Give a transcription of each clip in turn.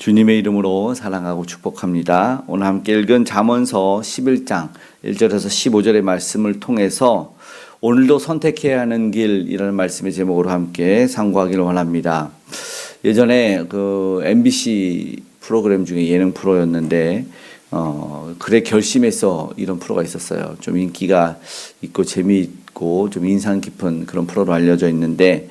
주님의 이름으로 사랑하고 축복합니다. 오늘 함께 읽은 잠언서 11장 1절에서 15절의 말씀을 통해서 오늘도 선택해야 하는 길이라는 말씀의 제목으로 함께 상고하기를 원합니다. 예전에 그 MBC 프로그램 중에 예능 프로였는데 그래 결심해서 이런 프로가 있었어요. 좀 인기가 있고 재미있고 좀 인상 깊은 그런 프로로 알려져 있는데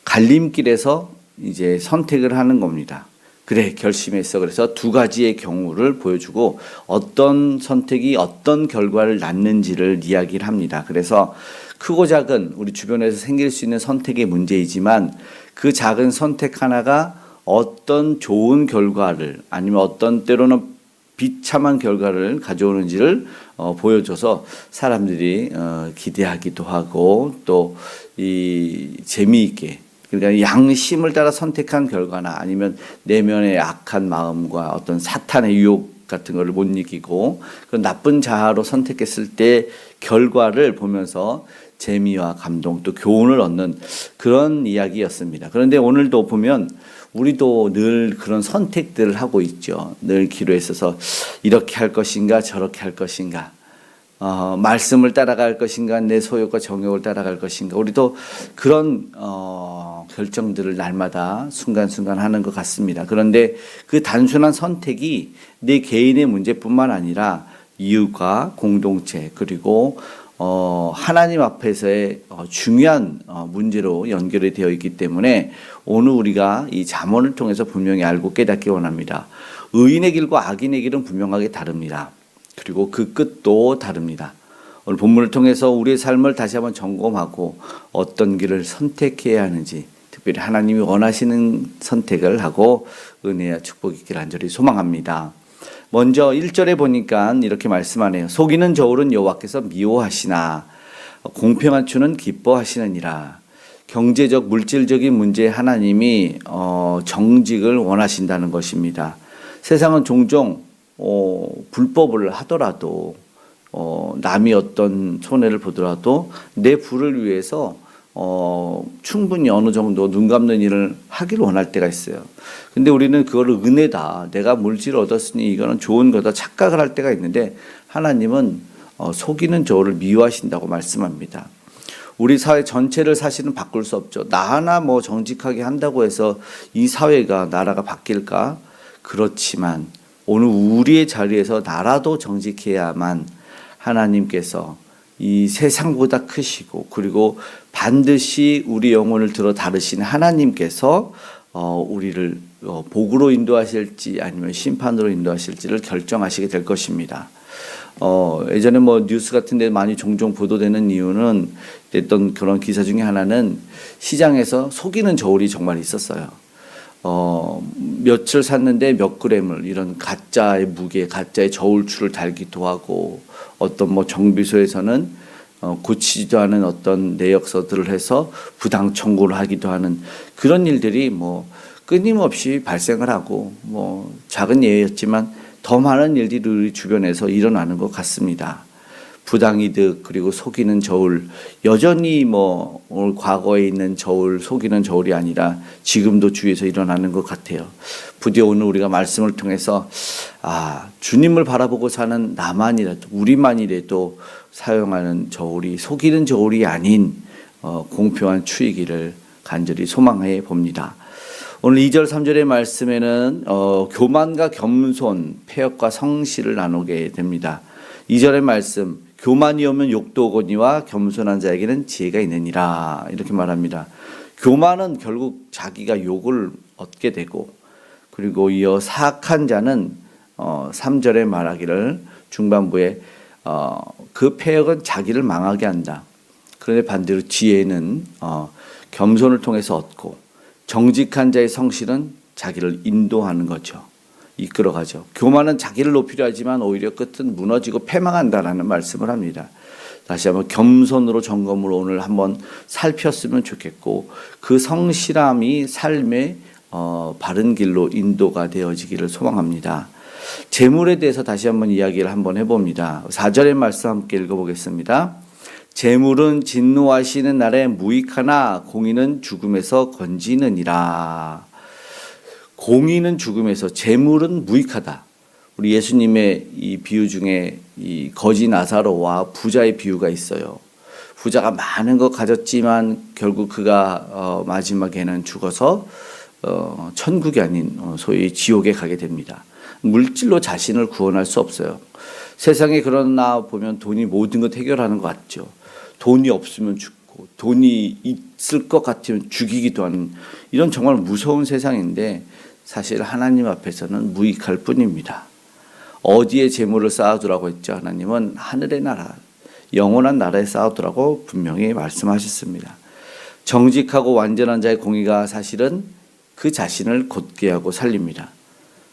갈림길에서 이제 선택을 하는 겁니다. 그래 결심했어. 그래서 두 가지의 경우를 보여주고 어떤 선택이 어떤 결과를 낳는지를 이야기를 합니다. 그래서 크고 작은 우리 주변에서 생길 수 있는 선택의 문제이지만 그 작은 선택 하나가 어떤 좋은 결과를 아니면 어떤 때로는 비참한 결과를 가져오는지를 보여줘서 사람들이 기대하기도 하고 또 이 재미있게, 그러니까 양심을 따라 선택한 결과나 아니면 내면의 악한 마음과 어떤 사탄의 유혹 같은 것을 못 이기고 그런 나쁜 자아로 선택했을 때 결과를 보면서 재미와 감동 또 교훈을 얻는 그런 이야기였습니다. 그런데 오늘도 보면 우리도 늘 그런 선택들을 하고 있죠. 늘 기로에 있어서 이렇게 할 것인가 저렇게 할 것인가, 말씀을 따라갈 것인가 내 소욕과 정욕을 따라갈 것인가, 우리도 그런 결정들을 날마다 순간순간 하는 것 같습니다. 그런데 그 단순한 선택이 내 개인의 문제뿐만 아니라 이웃과 공동체 그리고 하나님 앞에서의 중요한 문제로 연결이 되어 있기 때문에 오늘 우리가 이 잠언을 통해서 분명히 알고 깨닫기 원합니다. 의인의 길과 악인의 길은 분명하게 다릅니다. 그리고 그 끝도 다릅니다. 오늘 본문을 통해서 우리의 삶을 다시 한번 점검하고 어떤 길을 선택해야 하는지, 특별히 하나님이 원하시는 선택을 하고 은혜와 축복이 있기를 간절히 소망합니다. 먼저 1절에 보니까 이렇게 말씀하네요. 속이는 저울은 여호와께서 미워하시나 공평한 추는 기뻐하시느니라. 경제적 물질적인 문제에 하나님이 정직을 원하신다는 것입니다. 세상은 종종 불법을 하더라도 남이 어떤 손해를 보더라도 내 부를 위해서 충분히 어느 정도 눈 감는 일을 하기를 원할 때가 있어요. 근데 우리는 그거를 은혜다, 내가 물질을 얻었으니 이거는 좋은 거다 착각을 할 때가 있는데 하나님은 속이는 저를 미워하신다고 말씀합니다. 우리 사회 전체를 사실은 바꿀 수 없죠. 나 하나 뭐 정직하게 한다고 해서 이 사회가 나라가 바뀔까? 그렇지만 오늘 우리의 자리에서 나라도 정직해야만 하나님께서 이 세상보다 크시고 그리고 반드시 우리 영혼을 들어 다루신 하나님께서 우리를 복으로 인도하실지 아니면 심판으로 인도하실지를 결정하시게 될 것입니다. 예전에 뭐 뉴스 같은 데 많이 종종 보도되는 이유는 어떤 그런 기사 중에 하나는 시장에서 속이는 저울이 정말 있었어요. 며칠 샀는데 몇 그램을 이런 가짜의 무게, 가짜의 저울추를 달기도 하고 어떤 뭐 정비소에서는 고치지도 않은 어떤 내역서들을 해서 부당 청구를 하기도 하는 그런 일들이 뭐 끊임없이 발생을 하고 뭐 작은 예였지만 더 많은 일들이 우리 주변에서 일어나는 것 같습니다. 부당이득 그리고 속이는 저울, 여전히 뭐 오늘 과거에 있는 저울, 속이는 저울이 아니라 지금도 주위에서 일어나는 것 같아요. 부디 오늘 우리가 말씀을 통해서 주님을 바라보고 사는 나만이라도 우리만이라도 사용하는 저울이 속이는 저울이 아닌 공평한 추이기를 간절히 소망해 봅니다. 오늘 2절 3절의 말씀에는 교만과 겸손, 패역과 성실을 나누게 됩니다. 2절의 말씀, 교만이 오면 욕도 오거니와 겸손한 자에게는 지혜가 있느니라, 이렇게 말합니다. 교만은 결국 자기가 욕을 얻게 되고, 그리고 이어 사악한 자는 3절에 말하기를 중반부에 그 패역은 자기를 망하게 한다. 그런데 반대로 지혜는 겸손을 통해서 얻고, 정직한 자의 성실은 자기를 인도하는 거죠. 이끌어가죠. 교만은 자기를 높이려 하지만 오히려 끝은 무너지고 패망한다라는 말씀을 합니다. 다시 한번 겸손으로 점검으로 오늘 한번 살폈으면 좋겠고 그 성실함이 삶의 바른 길로 인도가 되어지기를 소망합니다. 재물에 대해서 다시 한번 이야기를 한번 해봅니다. 4절의 말씀 함께 읽어보겠습니다. 재물은 진노하시는 날에 무익하나 공의는 죽음에서 건지느니라. 공의는 죽음에서 재물은 무익하다. 우리 예수님의 이 비유 중에 이 거지 나사로와 부자의 비유가 있어요. 부자가 많은 것 가졌지만 결국 그가 마지막에는 죽어서 천국이 아닌 소위 지옥에 가게 됩니다. 물질로 자신을 구원할 수 없어요. 세상에 그러나 보면 돈이 모든 것 해결하는 것 같죠. 돈이 없으면 죽고 돈이 있을 것 같으면 죽이기도 하는 이런 정말 무서운 세상인데 사실 하나님 앞에서는 무익할 뿐입니다. 어디에 재물을 쌓아두라고 했죠? 하나님은 하늘의 나라, 영원한 나라에 쌓아두라고 분명히 말씀하셨습니다. 정직하고 완전한 자의 공의가 사실은 그 자신을 곧게 하고 살립니다.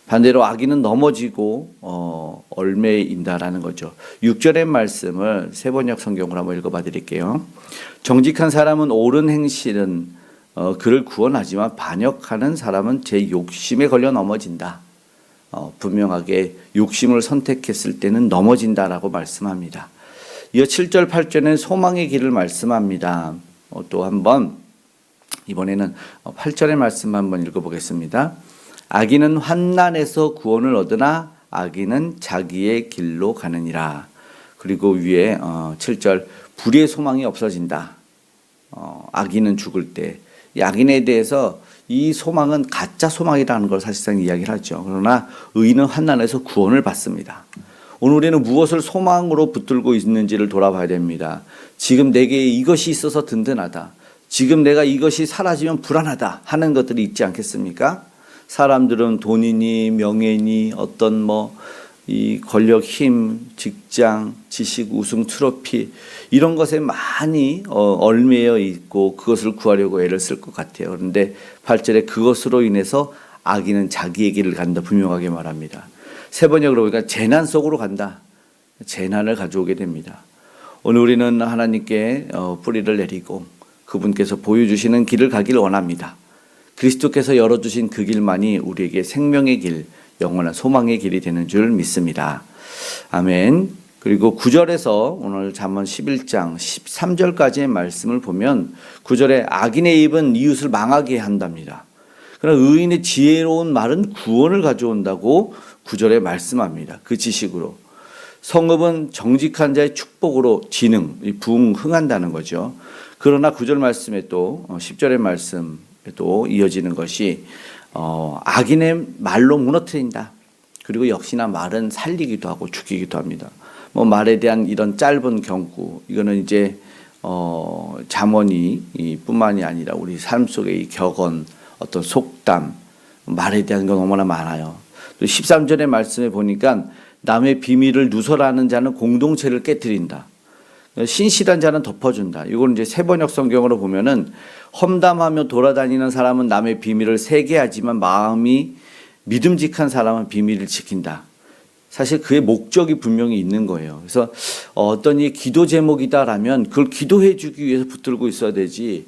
반대로 악인은 넘어지고 얼매인다라는 거죠. 6절의 말씀을 세번역 성경으로 한번 읽어봐 드릴게요. 정직한 사람은 옳은 행실은 그를 구원하지만 반역하는 사람은 제 욕심에 걸려 넘어진다. 분명하게 욕심을 선택했을 때는 넘어진다라고 말씀합니다. 이어 7절 8절에는 소망의 길을 말씀합니다. 또 한번 이번에는 8절의 말씀 한번 읽어보겠습니다. 악인은 환난에서 구원을 얻으나 악인은 자기의 길로 가느니라. 그리고 위에 7절 불의의 소망이 없어진다. 악인은 죽을 때 이 악인에 대해서 이 소망은 가짜 소망이라는 걸 사실상 이야기를 하죠. 그러나 의인은 환난에서 구원을 받습니다. 오늘 우리는 무엇을 소망으로 붙들고 있는지를 돌아봐야 됩니다. 지금 내게 이것이 있어서 든든하다. 지금 내가 이것이 사라지면 불안하다 하는 것들이 있지 않겠습니까? 사람들은 돈이니 명예니 어떤 이 권력, 힘, 직장, 지식, 우승, 트로피 이런 것에 많이 얽매여 있고 그것을 구하려고 애를 쓸 것 같아요. 그런데 8절에 그것으로 인해서 악인은 자기의 길을 간다 분명하게 말합니다. 세 번역으로 보니까 재난 속으로 간다. 재난을 가져오게 됩니다. 오늘 우리는 하나님께 뿌리를 내리고 그분께서 보여주시는 길을 가기를 원합니다. 그리스도께서 열어주신 그 길만이 우리에게 생명의 길, 영원한 소망의 길이 되는 줄 믿습니다. 아멘. 그리고 9절에서 오늘 잠언 11장 13절까지의 말씀을 보면 9절에 악인의 입은 이웃을 망하게 한답니다. 그러나 의인의 지혜로운 말은 구원을 가져온다고 9절에 말씀합니다. 그 지식으로. 성읍은 정직한 자의 축복으로 부흥한다는 거죠. 그러나 9절 말씀에 또 10절의 말씀 또 이어지는 것이 악인의 말로 무너뜨린다. 그리고 역시나 말은 살리기도 하고 죽이기도 합니다. 말에 대한 이런 짧은 경고 이거는 이제 잠언이 뿐만이 아니라 우리 삶 속의 이 격언 어떤 속담 말에 대한 건 너무나 많아요. 13절의 말씀에 보니까 남의 비밀을 누설하는 자는 공동체를 깨뜨린다. 신실한 자는 덮어준다. 이걸 이제 세번역 성경으로 보면은 험담하며 돌아다니는 사람은 남의 비밀을 세게 하지만 마음이 믿음직한 사람은 비밀을 지킨다. 사실 그의 목적이 분명히 있는 거예요. 그래서 어떤 이 기도 제목이다라면 그걸 기도해 주기 위해서 붙들고 있어야 되지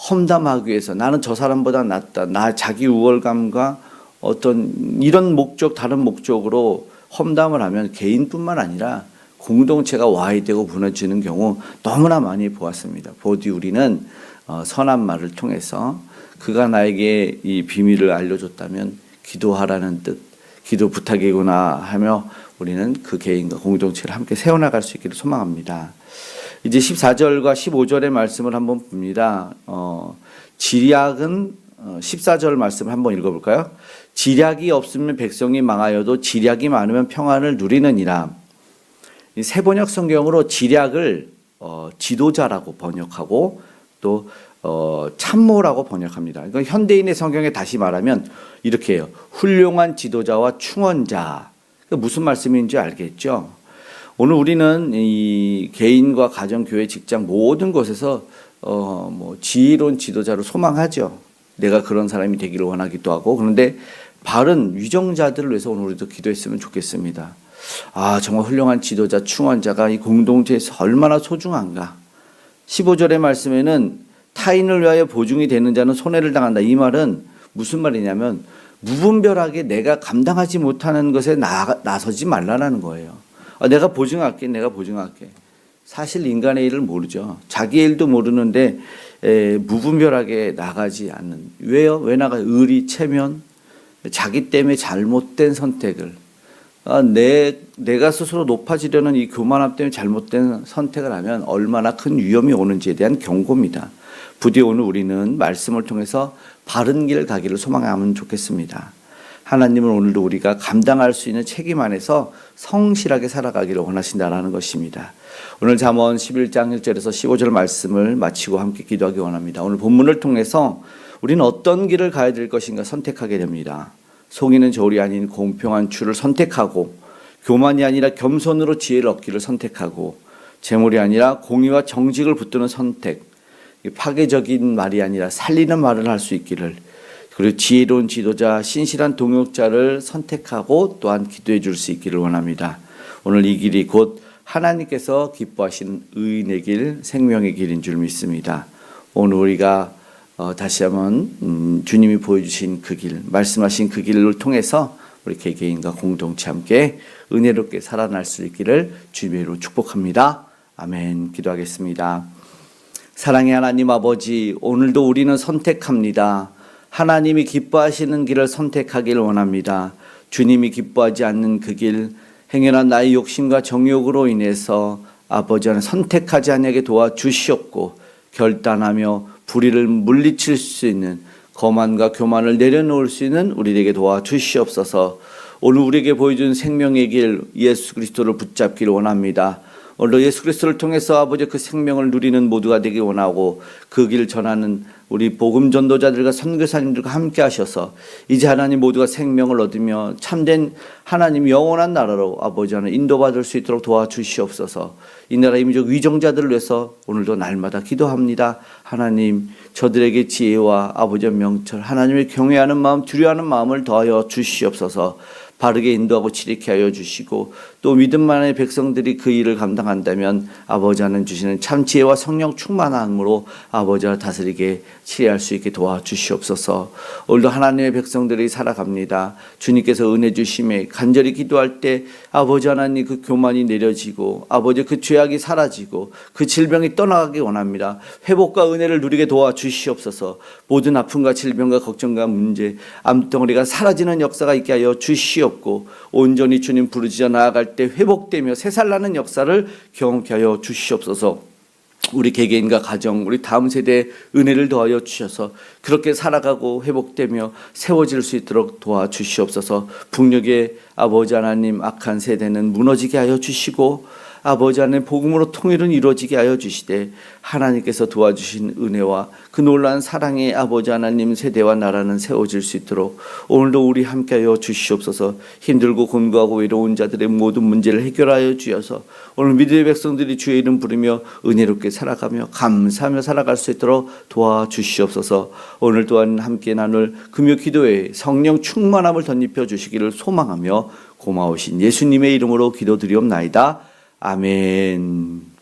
험담하기 위해서 나는 저 사람보다 낫다. 나 자기 우월감과 어떤 이런 목적 다른 목적으로 험담을 하면 개인뿐만 아니라 공동체가 와해되고 무너지는 경우 너무나 많이 보았습니다. 부디 우리는 선한 말을 통해서 그가 나에게 이 비밀을 알려줬다면 기도하라는 뜻, 기도 부탁이구나 하며 우리는 그 개인과 공동체를 함께 세워나갈 수 있기를 소망합니다. 이제 14절과 15절의 말씀을 한번 봅니다. 지략은 14절 말씀을 한번 읽어볼까요? 지략이 없으면 백성이 망하여도 지략이 많으면 평안을 누리느니라. 이 세번역 성경으로 지략을 지도자라고 번역하고 또 참모라고 번역합니다. 이건 현대인의 성경에 다시 말하면 이렇게 해요. 훌륭한 지도자와 충원자. 무슨 말씀인지 알겠죠? 오늘 우리는 이 개인과 가정, 교회, 직장 모든 곳에서 지혜로운 지도자로 소망하죠. 내가 그런 사람이 되기를 원하기도 하고 그런데 바른 위정자들을 위해서 오늘 우리도 기도했으면 좋겠습니다. 정말 훌륭한 지도자, 충원자가 이 공동체에서 얼마나 소중한가. 15절의 말씀에는 타인을 위하여 보증이 되는 자는 손해를 당한다. 이 말은 무슨 말이냐면 무분별하게 내가 감당하지 못하는 것에 나서지 말라는 거예요. 내가 보증할게. 사실 인간의 일을 모르죠. 자기 일도 모르는데 무분별하게 나가지 않는. 왜요? 왜 나가요? 의리, 체면. 자기 때문에 잘못된 선택을 내가 스스로 높아지려는 이 교만함 때문에 잘못된 선택을 하면 얼마나 큰 위험이 오는지에 대한 경고입니다. 부디 오늘 우리는 말씀을 통해서 바른 길 가기를 소망하면 좋겠습니다. 하나님은 오늘도 우리가 감당할 수 있는 책임 안에서 성실하게 살아가기를 원하신다라는 것입니다. 오늘 잠언 11장 1절에서 15절 말씀을 마치고 함께 기도하기 원합니다. 오늘 본문을 통해서 우리는 어떤 길을 가야 될 것인가 선택하게 됩니다. 속이는 저울이 아닌 공평한 주를 선택하고, 교만이 아니라 겸손으로 지혜를 얻기를 선택하고, 재물이 아니라 공의와 정직을 붙드는 선택, 파괴적인 말이 아니라 살리는 말을 할 수 있기를, 그리고 지혜로운 지도자, 신실한 동역자를 선택하고 또한 기도해 줄 수 있기를 원합니다. 오늘 이 길이 곧 하나님께서 기뻐하시는 의인의 길, 생명의 길인 줄 믿습니다. 오늘 우리가 다시 한번 주님이 보여주신 그 길, 말씀하신 그 길을 통해서 우리 개개인과 공동체 함께 은혜롭게 살아날 수 있기를 주님의 이름으로 축복합니다. 아멘. 기도하겠습니다. 사랑의 하나님 아버지, 오늘도 우리는 선택합니다. 하나님이 기뻐하시는 길을 선택하기를 원합니다. 주님이 기뻐하지 않는 그 길, 행여나 나의 욕심과 정욕으로 인해서 아버지 하나님 선택하지 않게 도와주시옵고, 결단하며 불의를 물리칠 수 있는 거만과 교만을 내려놓을 수 있는 우리에게 도와주시옵소서. 오늘 우리에게 보여준 생명의 길 예수 그리스도를 붙잡기를 원합니다. 오늘도 예수 그리스도를 통해서 아버지 그 생명을 누리는 모두가 되기 원하고, 그 길을 전하는 우리 복음 전도자들과 선교사님들과 함께 하셔서 이제 하나님 모두가 생명을 얻으며 참된 하나님 영원한 나라로 아버지 하나님 인도받을 수 있도록 도와주시옵소서. 이 나라 이민족 위정자들을 위해서 오늘도 날마다 기도합니다. 하나님, 저들에게 지혜와 아버지의 명철, 하나님을 경외하는 마음, 두려워하는 마음을 더하여 주시옵소서. 바르게 인도하고 지리케 하여 주시고, 또 믿음만의 백성들이 그 일을 감당한다면 아버지 하나님 주시는 참 지혜와 성령 충만함으로 아버지와 다스리게 치리할 수 있게 도와주시옵소서. 오늘도 하나님의 백성들이 살아갑니다. 주님께서 은혜 주심에 간절히 기도할 때 아버지 하나님 그 교만이 내려지고, 아버지 그 죄악이 사라지고, 그 질병이 떠나가기 원합니다. 회복과 은혜를 누리게 도와주시옵소서. 모든 아픔과 질병과 걱정과 문제, 암덩어리가 사라지는 역사가 있게 하여 주시옵고, 온전히 주님 부르짖어 나아갈 때 회복되며 새살나는 역사를 경험케 하여 주시옵소서. 우리 개개인과 가정, 우리 다음 세대에 은혜를 더하여 주셔서 그렇게 살아가고 회복되며 세워질 수 있도록 도와주시옵소서. 북녘의 아버지 하나님 악한 세대는 무너지게 하여 주시고, 아버지 하나님 복음으로 통일은 이루어지게 하여 주시되, 하나님께서 도와주신 은혜와 그 놀라운 사랑의 아버지 하나님 세대와 나라는 세워질 수 있도록 오늘도 우리 함께하여 주시옵소서. 힘들고 곤고하고 외로운 자들의 모든 문제를 해결하여 주셔서 오늘 믿음의 백성들이 주의 이름 부르며 은혜롭게 살아가며 감사하며 살아갈 수 있도록 도와주시옵소서. 오늘 또한 함께 나눌 금요 기도에 성령 충만함을 덧입혀 주시기를 소망하며 고마우신 예수님의 이름으로 기도드리옵나이다. 아멘.